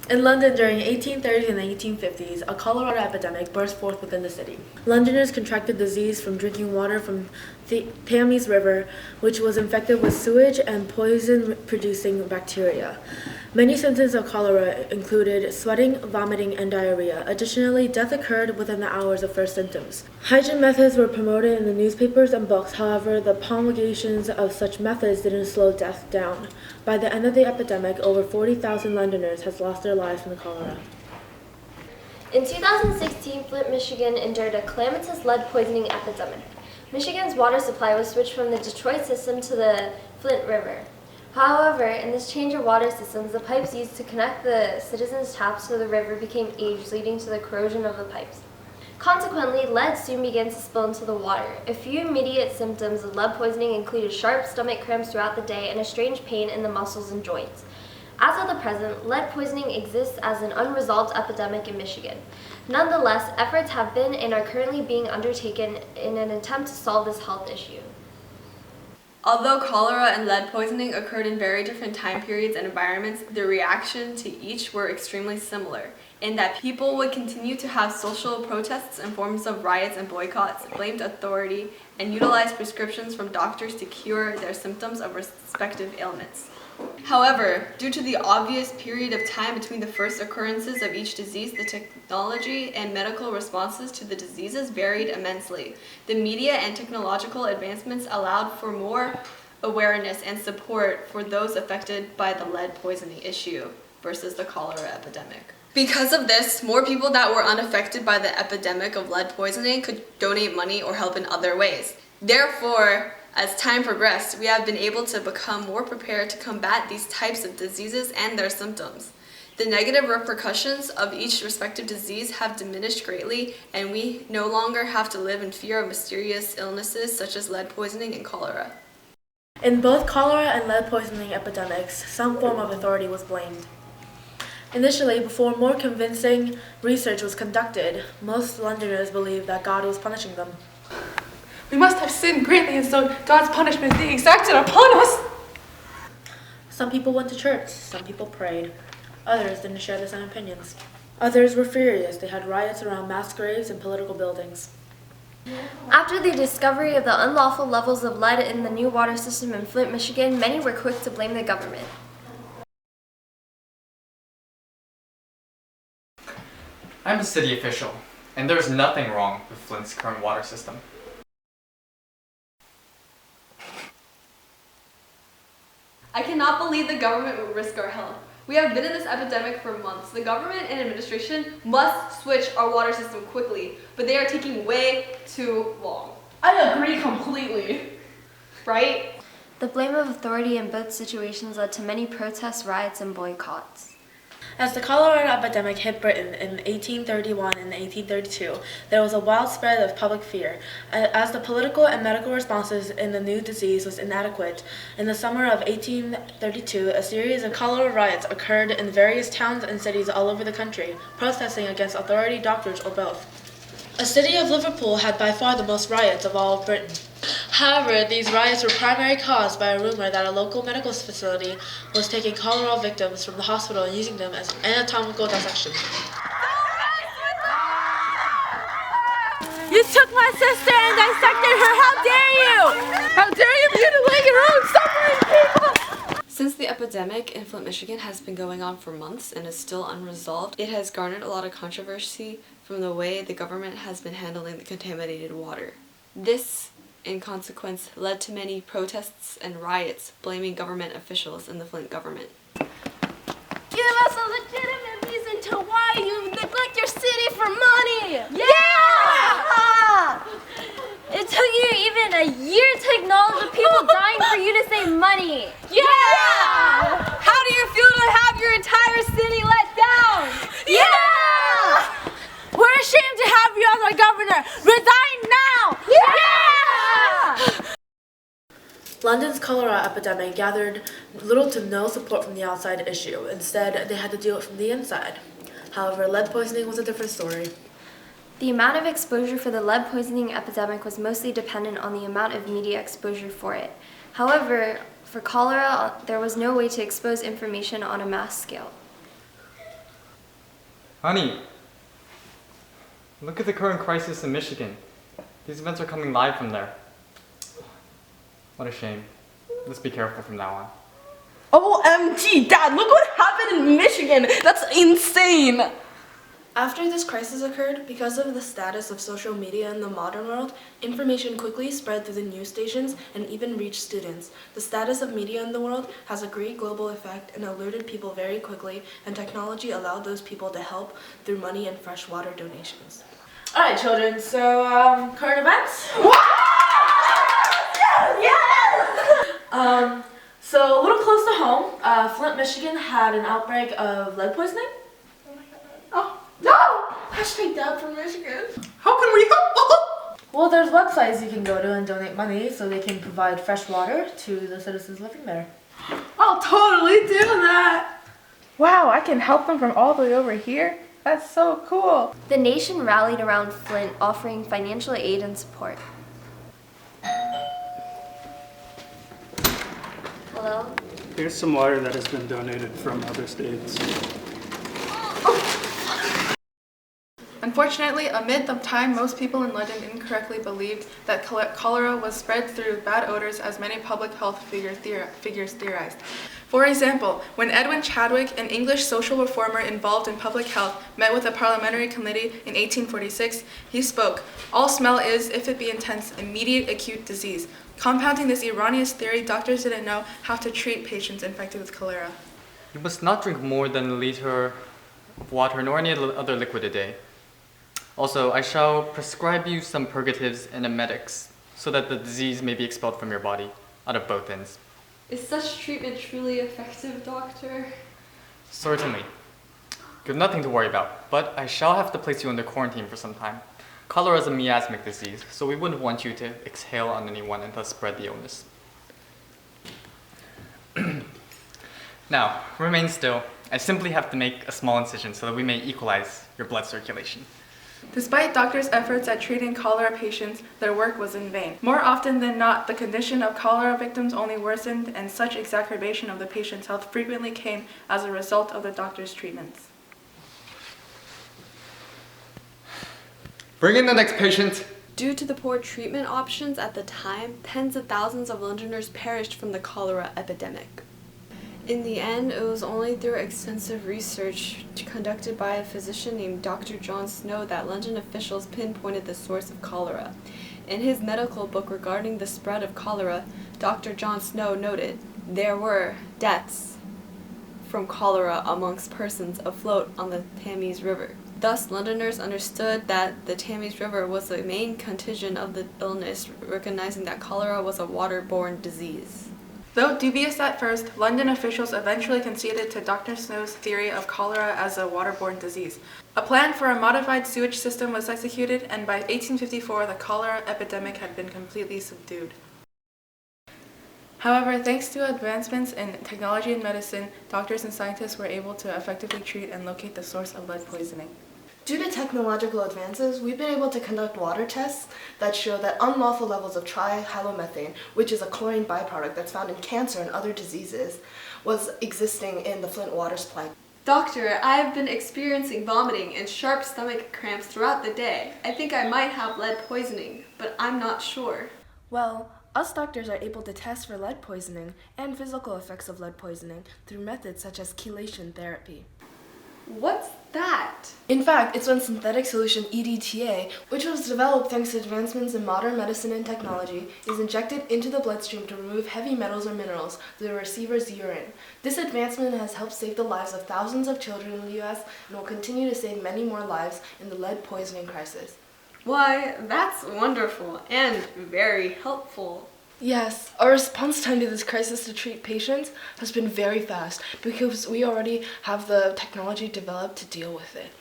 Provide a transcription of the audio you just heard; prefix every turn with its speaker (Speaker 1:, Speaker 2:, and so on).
Speaker 1: In London during 1830s and 1850s, a cholera epidemic burst forth within the city. Londoners contracted disease from drinking water from the Thames River, which was infected with sewage and poison-producing bacteria. Many symptoms of cholera included sweating, vomiting, and diarrhea. Additionally, death occurred within the hours of first symptoms. Hygiene methods were promoted in the newspapers and books. However, the promulgations of such methods didn't slow death down. By the end of the epidemic, over 40,000 Londoners had lost their lives from the cholera.
Speaker 2: In 2016, Flint, Michigan endured a calamitous lead poisoning epidemic. Michigan's water supply was switched from the Detroit system to the Flint River. However, in this change of water systems, the pipes used to connect the citizens' taps to the river became aged, leading to the corrosion of the pipes. Consequently, lead soon began to spill into the water. A few immediate symptoms of lead poisoning included sharp stomach cramps throughout the day and a strange pain in the muscles and joints. As of the present, lead poisoning exists as an unresolved epidemic in Michigan. Nonetheless, efforts have been and are currently being undertaken in an attempt to solve this health issue.
Speaker 3: Although cholera and lead poisoning occurred in very different time periods and environments, the reaction to each were extremely similar, in that people would continue to have social protests in forms of riots and boycotts, blamed authority, and utilized prescriptions from doctors to cure their symptoms of respective ailments. However, due to the obvious period of time between the first occurrences of each disease, the technology and medical responses to the diseases varied immensely. The media and technological advancements allowed for more awareness and support for those affected by the lead poisoning issue versus the cholera epidemic. Because of this, more people that were unaffected by the epidemic of lead poisoning could donate money or help in other ways. Therefore, as time progressed, we have been able to become more prepared to combat these types of diseases and their symptoms. The negative repercussions of each respective disease have diminished greatly, and we no longer have to live in fear of mysterious illnesses such as lead poisoning and cholera.
Speaker 1: In both cholera and lead poisoning epidemics, some form of authority was blamed. Initially, before more convincing research was conducted, most Londoners believed that God was punishing them.
Speaker 4: We must have sinned greatly, and so God's punishment is being exacted upon us.
Speaker 1: Some people went to church, some people prayed. Others didn't share the same opinions. Others were furious. They had riots around mass graves and political buildings.
Speaker 2: After the discovery of the unlawful levels of lead in the new water system in Flint, Michigan, many were quick to blame the government.
Speaker 5: I'm a city official, and there's nothing wrong with Flint's current water system.
Speaker 3: I cannot believe the government would risk our health. We have been in this epidemic for months. The government and administration must switch our water system quickly, but they are taking way too long.
Speaker 4: I agree completely.
Speaker 3: Right?
Speaker 2: The blame of authority in both situations led to many protests, riots, and boycotts.
Speaker 1: As the cholera epidemic hit Britain in 1831 and 1832, there was a wild spread of public fear. As the political and medical responses in the new disease was inadequate, in the summer of 1832, a series of cholera riots occurred in various towns and cities all over the country, protesting against authority, doctors, or both. The city of Liverpool had by far the most riots of all of Britain. However, these riots were primarily caused by a rumor that a local medical facility was taking cholera victims from the hospital and using them as anatomical dissections.
Speaker 6: You took my sister and dissected her! How dare you! How dare you mutilate your own suffering people!
Speaker 3: Since the epidemic in Flint, Michigan has been going on for months and is still unresolved, it has garnered a lot of controversy from the way the government has been handling the contaminated water. This, in consequence, led to many protests and riots blaming government officials in the Flint government.
Speaker 6: Give us a legitimate reason to why you neglect your city for money! Yeah! It took you even a year to acknowledge the people dying for you to say money! Yeah!
Speaker 3: How do you feel to have your entire city let down?
Speaker 6: Yeah! We're ashamed to have you as our governor! Resign now! Yeah!
Speaker 1: London's cholera epidemic gathered little to no support from the outside issue. Instead, they had to deal it from the inside. However, lead poisoning was a different story.
Speaker 2: The amount of exposure for the lead poisoning epidemic was mostly dependent on the amount of media exposure for it. However, for cholera, there was no way to expose information on a mass scale.
Speaker 5: Honey, look at the current crisis in Michigan. These events are coming live from there. What a shame. Let's be careful from now on.
Speaker 7: OMG, Dad, look what happened in Michigan! That's insane!
Speaker 1: After this crisis occurred, because of the status of social media in the modern world, information quickly spread through the news stations and even reached students. The status of media in the world has a great global effect and alerted people very quickly, and technology allowed those people to help through money and fresh water donations. All right, children, so current events? So a little close to home, Flint, Michigan had an outbreak of lead poisoning.
Speaker 4: Oh,
Speaker 1: No! Hashtag Dad for Michigan.
Speaker 4: how can we help?
Speaker 1: Well, there's websites you can go to and donate money so they can provide fresh water to the citizens living there.
Speaker 4: I'll totally do that. Wow, I can help them from all the way over here. That's so cool.
Speaker 2: The nation rallied around Flint, offering financial aid and support. Hello?
Speaker 8: Here's some water that has been donated from other states.
Speaker 4: Unfortunately, amid the time, most people in London incorrectly believed that cholera was spread through bad odors, as many public health figures theorized. For example, when Edwin Chadwick, an English social reformer involved in public health, met with a parliamentary committee in 1846, he spoke, "All smell is, if it be intense, immediate acute disease." Compounding this erroneous theory, doctors didn't know how to treat patients infected with cholera.
Speaker 5: You must not drink more than a liter of water nor any other liquid a day. Also, I shall prescribe you some purgatives and emetics so that the disease may be expelled from your body, out of both ends.
Speaker 3: Is such treatment truly effective, doctor?
Speaker 5: Certainly. You have nothing to worry about, but I shall have to place you under quarantine for some time. Cholera is a miasmic disease, so we wouldn't want you to exhale on anyone and thus spread the illness. Now, remain still. I simply have to make a small incision so that we may equalize your blood circulation.
Speaker 4: Despite doctors' efforts at treating cholera patients, their work was in vain. More often than not, the condition of cholera victims only worsened, and such exacerbation of the patient's health frequently came as a result of the doctor's treatments.
Speaker 5: Bring in the next patient.
Speaker 3: Due to the poor treatment options at the time, tens of thousands of Londoners perished from the cholera epidemic. In the end, it was only through extensive research conducted by a physician named Dr. John Snow that London officials pinpointed the source of cholera. In his medical book regarding the spread of cholera, Dr. John Snow noted, "There were deaths from cholera amongst persons afloat on the Thames River." Thus, Londoners understood that the Thames River was the main contagion of the illness, recognizing that cholera was a waterborne disease.
Speaker 4: Though dubious at first, London officials eventually conceded to Dr. Snow's theory of cholera as a waterborne disease. A plan for a modified sewage system was executed, and by 1854, the cholera epidemic had been completely subdued. However, thanks to advancements in technology and medicine, doctors and scientists were able to effectively treat and locate the source of lead poisoning.
Speaker 1: Due to technological advances, we've been able to conduct water tests that show that unlawful levels of trihalomethane, which is a chlorine byproduct that's found in cancer and other diseases, was existing in the Flint water supply.
Speaker 3: Doctor, I have been experiencing vomiting and sharp stomach cramps throughout the day. I think I might have lead poisoning, but I'm not sure.
Speaker 1: Well, us doctors are able to test for lead poisoning and physical effects of lead poisoning through methods such as chelation therapy.
Speaker 3: What's that?
Speaker 1: In fact, it's when synthetic solution EDTA, which was developed thanks to advancements in modern medicine and technology, is injected into the bloodstream to remove heavy metals or minerals through the receiver's urine. This advancement has helped save the lives of thousands of children in the US and will continue to save many more lives in the lead poisoning crisis.
Speaker 3: Why, that's wonderful and very helpful.
Speaker 1: Yes, our response time to this crisis to treat patients has been very fast because we already have the technology developed to deal with it.